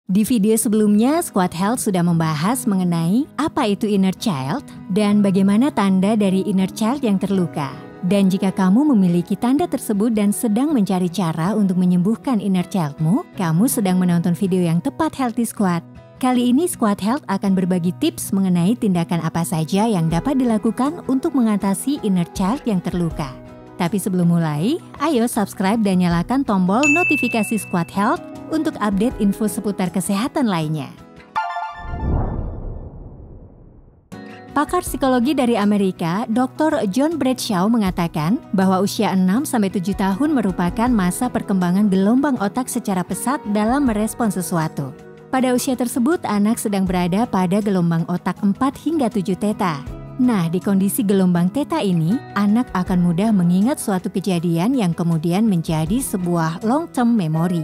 Di video sebelumnya, Squad Health sudah membahas mengenai apa itu inner child dan bagaimana tanda dari inner child yang terluka. Dan jika kamu memiliki tanda tersebut dan sedang mencari cara untuk menyembuhkan inner childmu, kamu sedang menonton video yang tepat Healthy Squad. Kali ini Squad Health akan berbagi tips mengenai tindakan apa saja yang dapat dilakukan untuk mengatasi inner child yang terluka. Tapi sebelum mulai, ayo subscribe dan nyalakan tombol notifikasi Squad Health untuk update info seputar kesehatan lainnya. Pakar psikologi dari Amerika, Dr. John Bradshaw mengatakan bahwa usia 6-7 tahun merupakan masa perkembangan gelombang otak secara pesat dalam merespons sesuatu. Pada usia tersebut, anak sedang berada pada gelombang otak 4 hingga 7 theta. Nah, di kondisi gelombang theta ini, anak akan mudah mengingat suatu kejadian yang kemudian menjadi sebuah long-term memory.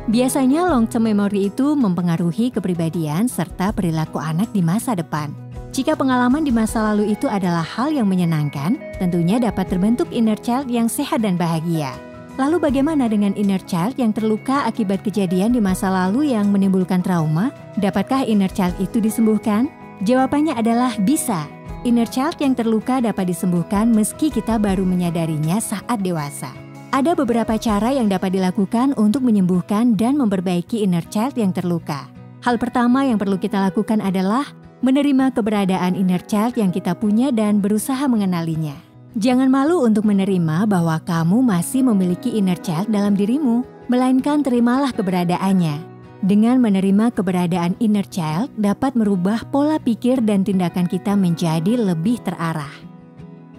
Biasanya long-term memory itu mempengaruhi kepribadian serta perilaku anak di masa depan. Jika pengalaman di masa lalu itu adalah hal yang menyenangkan, tentunya dapat terbentuk inner child yang sehat dan bahagia. Lalu bagaimana dengan inner child yang terluka akibat kejadian di masa lalu yang menimbulkan trauma? Dapatkah inner child itu disembuhkan? Jawabannya adalah bisa. Inner child yang terluka dapat disembuhkan meski kita baru menyadarinya saat dewasa. Ada beberapa cara yang dapat dilakukan untuk menyembuhkan dan memperbaiki inner child yang terluka. Hal pertama yang perlu kita lakukan adalah menerima keberadaan inner child yang kita punya dan berusaha mengenalinya. Jangan malu untuk menerima bahwa kamu masih memiliki inner child dalam dirimu, melainkan terimalah keberadaannya. Dengan menerima keberadaan inner child dapat merubah pola pikir dan tindakan kita menjadi lebih terarah.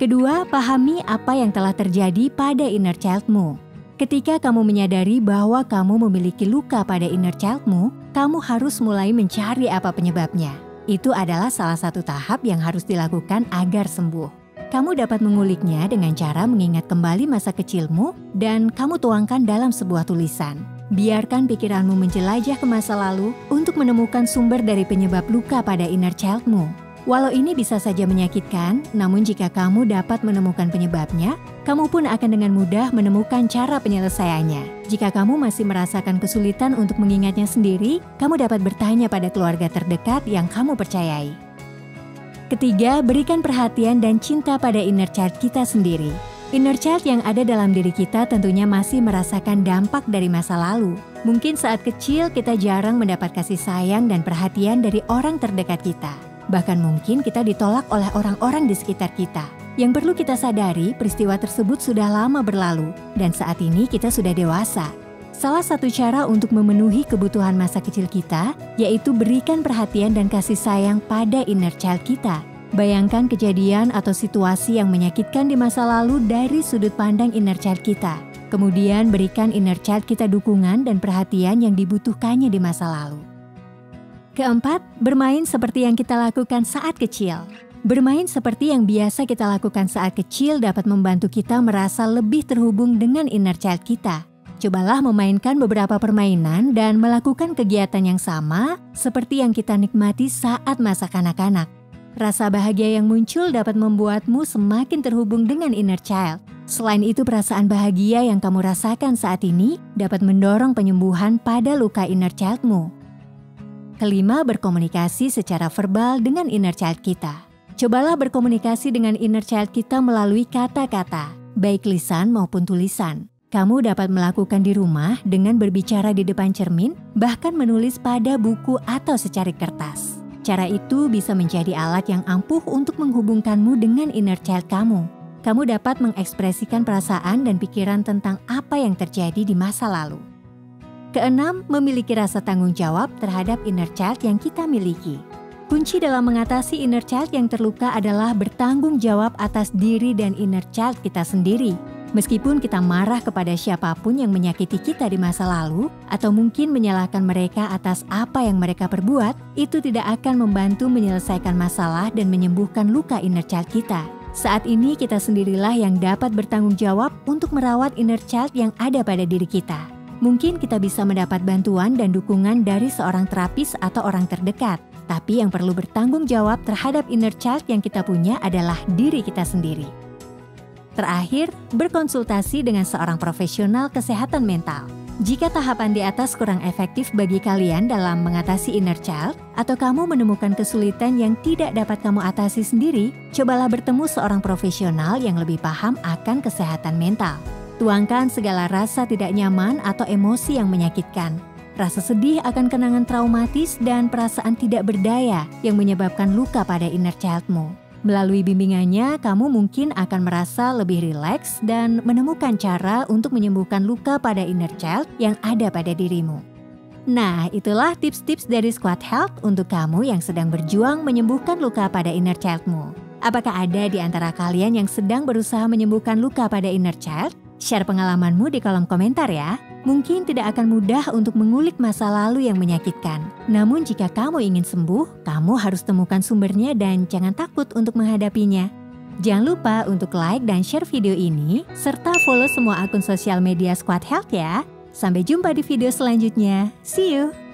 Kedua, pahami apa yang telah terjadi pada inner childmu. Ketika kamu menyadari bahwa kamu memiliki luka pada inner childmu, kamu harus mulai mencari apa penyebabnya. Itu adalah salah satu tahap yang harus dilakukan agar sembuh. Kamu dapat menguliknya dengan cara mengingat kembali masa kecilmu dan kamu tuangkan dalam sebuah tulisan. Biarkan pikiranmu menjelajah ke masa lalu untuk menemukan sumber dari penyebab luka pada inner childmu. Walau ini bisa saja menyakitkan, namun jika kamu dapat menemukan penyebabnya, kamu pun akan dengan mudah menemukan cara penyelesaiannya. Jika kamu masih merasakan kesulitan untuk mengingatnya sendiri, kamu dapat bertanya pada keluarga terdekat yang kamu percayai. Ketiga, berikan perhatian dan cinta pada inner child kita sendiri. Inner child yang ada dalam diri kita tentunya masih merasakan dampak dari masa lalu. Mungkin saat kecil kita jarang mendapat kasih sayang dan perhatian dari orang terdekat kita. Bahkan mungkin kita ditolak oleh orang-orang di sekitar kita. Yang perlu kita sadari, peristiwa tersebut sudah lama berlalu dan saat ini kita sudah dewasa. Salah satu cara untuk memenuhi kebutuhan masa kecil kita, yaitu berikan perhatian dan kasih sayang pada inner child kita. Bayangkan kejadian atau situasi yang menyakitkan di masa lalu dari sudut pandang inner child kita. Kemudian berikan inner child kita dukungan dan perhatian yang dibutuhkannya di masa lalu. Keempat, bermain seperti yang kita lakukan saat kecil. Bermain seperti yang biasa kita lakukan saat kecil dapat membantu kita merasa lebih terhubung dengan inner child kita. Cobalah memainkan beberapa permainan dan melakukan kegiatan yang sama seperti yang kita nikmati saat masa kanak-kanak. Rasa bahagia yang muncul dapat membuatmu semakin terhubung dengan inner child. Selain itu, perasaan bahagia yang kamu rasakan saat ini dapat mendorong penyembuhan pada luka inner childmu. Kelima, berkomunikasi secara verbal dengan inner child kita. Cobalah berkomunikasi dengan inner child kita melalui kata-kata, baik lisan maupun tulisan. Kamu dapat melakukan di rumah dengan berbicara di depan cermin, bahkan menulis pada buku atau secari kertas. Cara itu bisa menjadi alat yang ampuh untuk menghubungkanmu dengan inner child kamu. Kamu dapat mengekspresikan perasaan dan pikiran tentang apa yang terjadi di masa lalu. Keenam, memiliki rasa tanggung jawab terhadap inner child yang kita miliki. Kunci dalam mengatasi inner child yang terluka adalah bertanggung jawab atas diri dan inner child kita sendiri. Meskipun kita marah kepada siapapun yang menyakiti kita di masa lalu, atau mungkin menyalahkan mereka atas apa yang mereka perbuat, itu tidak akan membantu menyelesaikan masalah dan menyembuhkan luka inner child kita. Saat ini kita sendirilah yang dapat bertanggung jawab untuk merawat inner child yang ada pada diri kita. Mungkin kita bisa mendapat bantuan dan dukungan dari seorang terapis atau orang terdekat. Tapi yang perlu bertanggung jawab terhadap inner child yang kita punya adalah diri kita sendiri. Terakhir, berkonsultasi dengan seorang profesional kesehatan mental. Jika tahapan di atas kurang efektif bagi kalian dalam mengatasi inner child, atau kamu menemukan kesulitan yang tidak dapat kamu atasi sendiri, cobalah bertemu seorang profesional yang lebih paham akan kesehatan mental. Tuangkan segala rasa tidak nyaman atau emosi yang menyakitkan. Rasa sedih akan kenangan traumatis dan perasaan tidak berdaya yang menyebabkan luka pada inner child-mu. Melalui bimbingannya, kamu mungkin akan merasa lebih rileks dan menemukan cara untuk menyembuhkan luka pada inner child yang ada pada dirimu. Nah, itulah tips-tips dari Squad Health untuk kamu yang sedang berjuang menyembuhkan luka pada inner child-mu. Apakah ada di antara kalian yang sedang berusaha menyembuhkan luka pada inner child? Share pengalamanmu di kolom komentar ya. Mungkin tidak akan mudah untuk mengulik masa lalu yang menyakitkan. Namun jika kamu ingin sembuh, kamu harus temukan sumbernya dan jangan takut untuk menghadapinya. Jangan lupa untuk like dan share video ini, serta follow semua akun sosial media Squad Health ya. Sampai jumpa di video selanjutnya. See you!